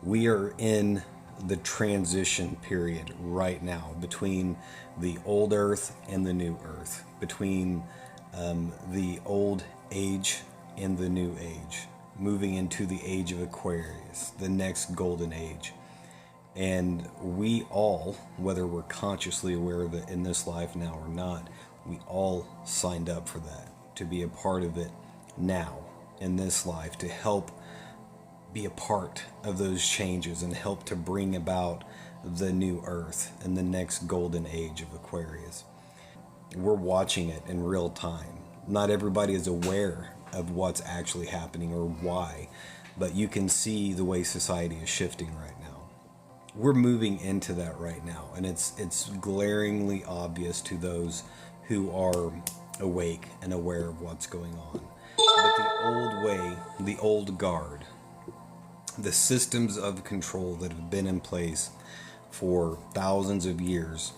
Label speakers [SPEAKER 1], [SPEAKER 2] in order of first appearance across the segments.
[SPEAKER 1] We are in the transition period right now between the old earth and the new earth, between the old age and the new age, moving into the age of Aquarius, the next golden age. And we all, whether we're consciously aware of it in this life now or not, we all signed up for that, to be a part of it now in this life, to help be a part of those changes and help to bring about the new earth and the next golden age of Aquarius. We're watching it in real time. Not everybody is aware of what's actually happening or why, but you can see the way society is shifting right now. We're moving into that right now, and it's glaringly obvious to those who are awake and aware of what's going on. But the old way, the old guard, the systems of control that have been in place for thousands of years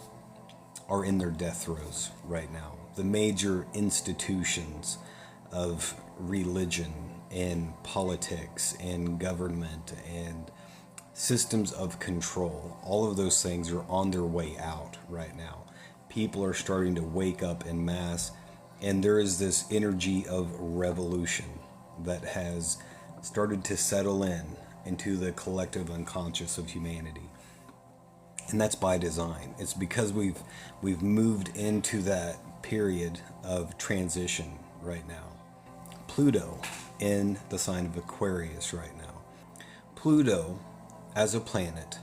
[SPEAKER 1] are in their death throes right now. The major institutions of religion and politics and government and systems of control, all of those things are on their way out right now. People are starting to wake up en masse, and there is this energy of revolution that has started to settle into the collective unconscious of humanity. And that's by design. It's because we've moved into that period of transition right now. Pluto in the sign of Aquarius right now. Pluto as a planet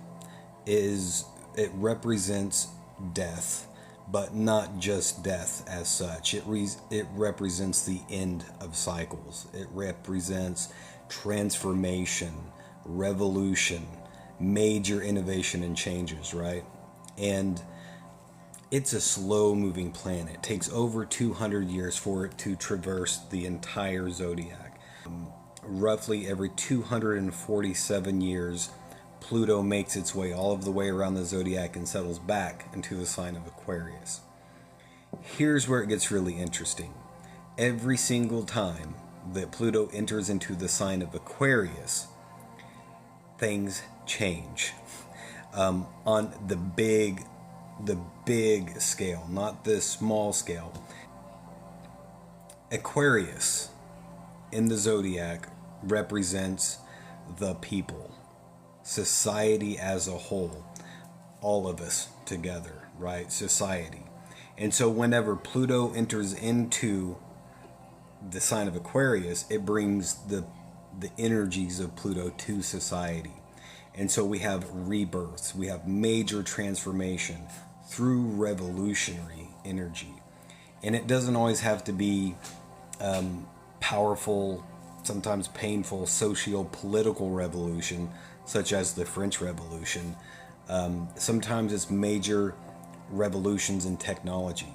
[SPEAKER 1] it represents death, but not just death as such. It represents the end of cycles. It represents transformation, revolution, major innovation and changes, right? And it's a slow moving planet. It takes over 200 years for it to traverse the entire zodiac. Roughly every 247 years, Pluto makes its way all of the way around the zodiac and settles back into the sign of Aquarius. Here's where it gets really interesting. Every single time that Pluto enters into the sign of Aquarius, things change on the big scale, not the small scale. Aquarius in the zodiac represents the people, society as a whole, all of us together, right? Society. And so whenever Pluto enters into the sign of Aquarius, it brings the energies of Pluto to society. And so we have rebirths, we have major transformation through revolutionary energy. And it doesn't always have to be powerful, sometimes painful, socio-political revolution, such as the French Revolution. Sometimes it's major revolutions in technology.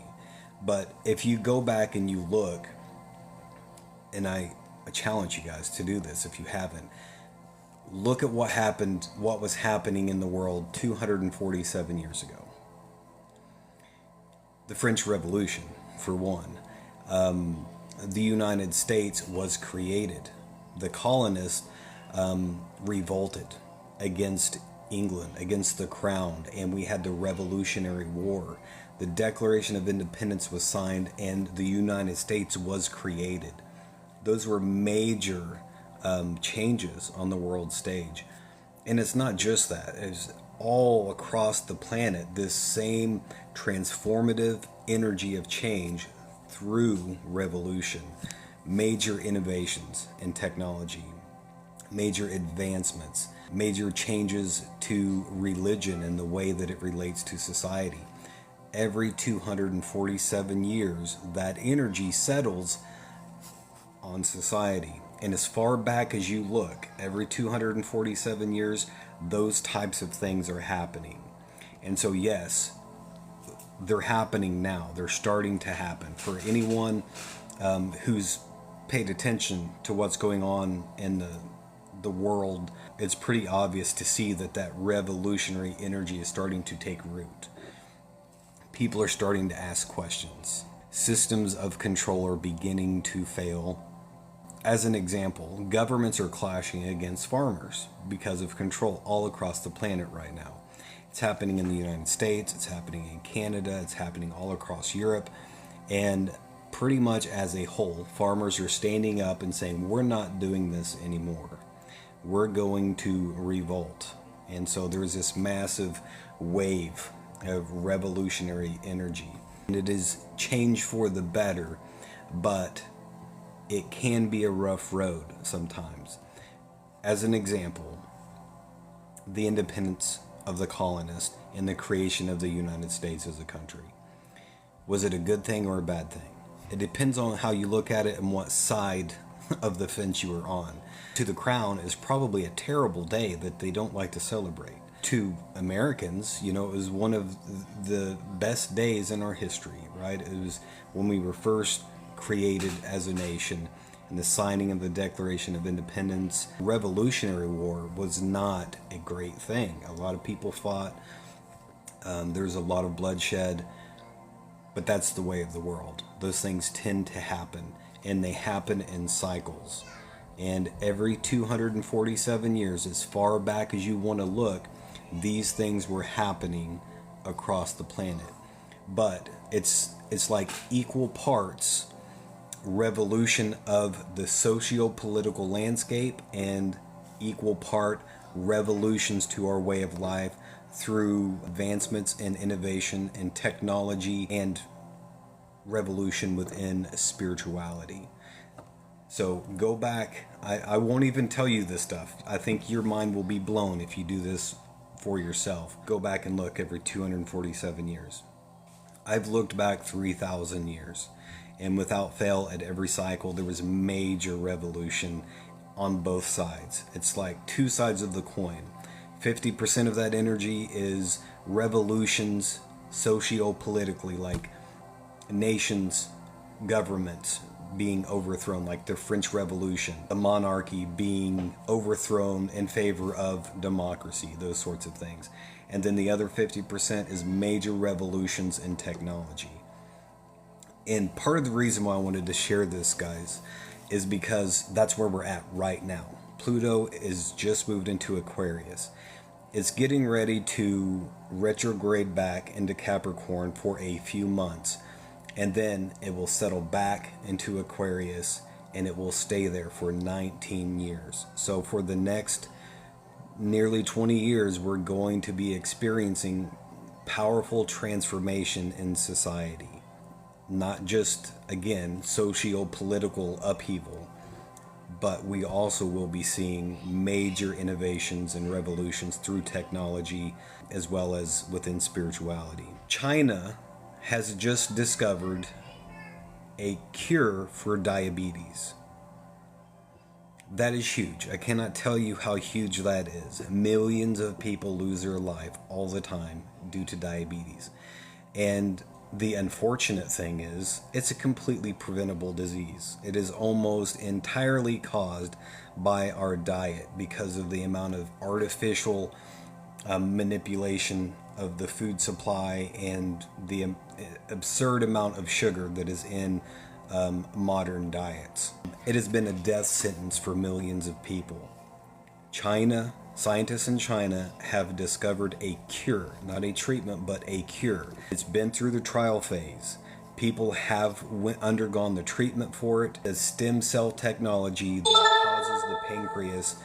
[SPEAKER 1] But if you go back and you look, and I challenge you guys to do this if you haven't, look at what was happening in the world 247 years ago. The French Revolution, for one. The United States was created. The colonists revolted against England, against the crown, and we had the Revolutionary War. The Declaration of Independence was signed, and the United States was created. Those were major changes on the world stage. And it's not just that. It's all across the planet, this same transformative energy of change through revolution, major innovations in technology, major advancements, major changes to religion and the way that it relates to society. Every 247 years, that energy settles on society. And as far back as you look, every 247 years, those types of things are happening. And so, yes, they're happening now. They're starting to happen. For anyone who's paid attention to what's going on in the world, it's pretty obvious to see that revolutionary energy is starting to take root. People are starting to ask questions. Systems of control are beginning to fail. as an example, governments are clashing against farmers because of control all across the planet right now. It's happening in the United States, it's happening in Canada, it's happening all across Europe, and pretty much as a whole, farmers are standing up and saying, we're not doing this anymore. We're going to revolt. And so there's this massive wave of revolutionary energy. And it is change for the better, but it can be a rough road sometimes. As an example, the independence of the colonists and the creation of the United States as a country. Was it a good thing or a bad thing? It depends on how you look at it and what side of the fence you are on. To the crown is probably a terrible day that they don't like to celebrate. To Americans, it was one of the best days in our history, right? It was when we were first created as a nation, and the signing of the Declaration of Independence. Revolutionary War was not a great thing. A lot of people fought. There's a lot of bloodshed, but that's the way of the world. Those things tend to happen, and they happen in cycles. And every 247 years, as far back as you want to look, these things were happening across the planet. But it's like equal parts revolution of the socio-political landscape and equal part revolutions to our way of life through advancements in innovation and technology and revolution within spirituality. So go back. I won't even tell you this stuff. I think your mind will be blown if you do this for yourself. Go back and look every 247 years. I've looked back 3,000 years. And without fail, at every cycle, there was major revolution on both sides. It's like two sides of the coin. 50% of that energy is revolutions socio-politically, like nations, governments being overthrown, like the French Revolution, the monarchy being overthrown in favor of democracy, those sorts of things. And then the other 50% is major revolutions in technology. And part of the reason why I wanted to share this, guys, is because that's where we're at right now. Pluto is just moved into Aquarius. It's getting ready to retrograde back into Capricorn for a few months. And then it will settle back into Aquarius, and it will stay there for 19 years. So for the next nearly 20 years, we're going to be experiencing powerful transformation in society. Not just, again, socio-political upheaval, but we also will be seeing major innovations and revolutions through technology as well as within spirituality. China has just discovered a cure for diabetes. That is huge. I cannot tell you how huge that is. Millions of people lose their life all the time due to diabetes. And the unfortunate thing is, it's a completely preventable disease. It is almost entirely caused by our diet because of the amount of artificial manipulation of the food supply and the absurd amount of sugar that is in modern diets. It has been a death sentence for millions of people. Scientists in China have discovered a cure, not a treatment, but a cure. It's been through the trial phase. People have undergone the treatment for it. The stem cell technology that causes the pancreas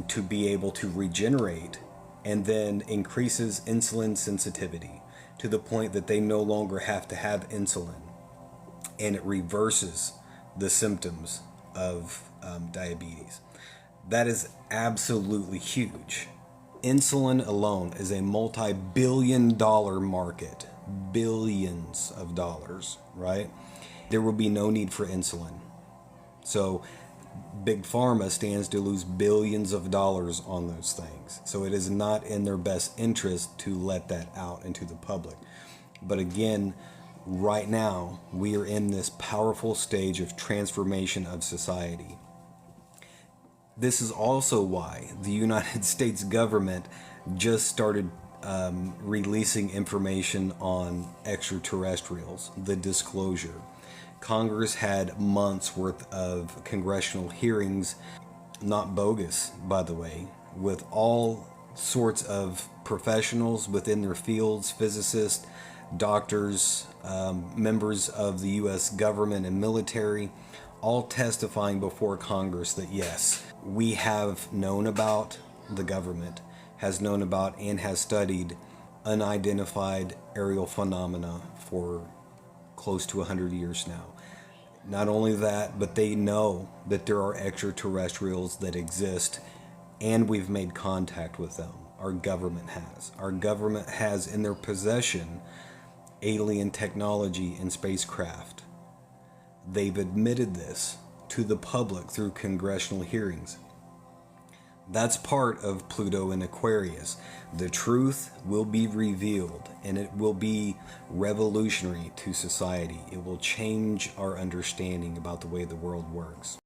[SPEAKER 1] to be able to regenerate and then increases insulin sensitivity to the point that they no longer have to have insulin. And it reverses the symptoms of diabetes. That is absolutely huge. Insulin alone is a multi-billion-dollar market. Billions of dollars, right? There will be no need for insulin. So Big Pharma stands to lose billions of dollars on those things. So it is not in their best interest to let that out into the public. But again, right now, we are in this powerful stage of transformation of society. This is also why the United States government just started releasing information on extraterrestrials, the disclosure. Congress had months worth of congressional hearings, not bogus, by the way, with all sorts of professionals within their fields, physicists, doctors, members of the U.S. government and military, all testifying before Congress that yes, we have known about, the government has known about and has studied unidentified aerial phenomena for close to 100 years now. Not only that, but they know that there are extraterrestrials that exist, and we've made contact with them. Our government has. Our government has in their possession alien technology and spacecraft. They've admitted this to the public through congressional hearings. That's part of Pluto and Aquarius. The truth will be revealed, and it will be revolutionary to society. It will change our understanding about the way the world works.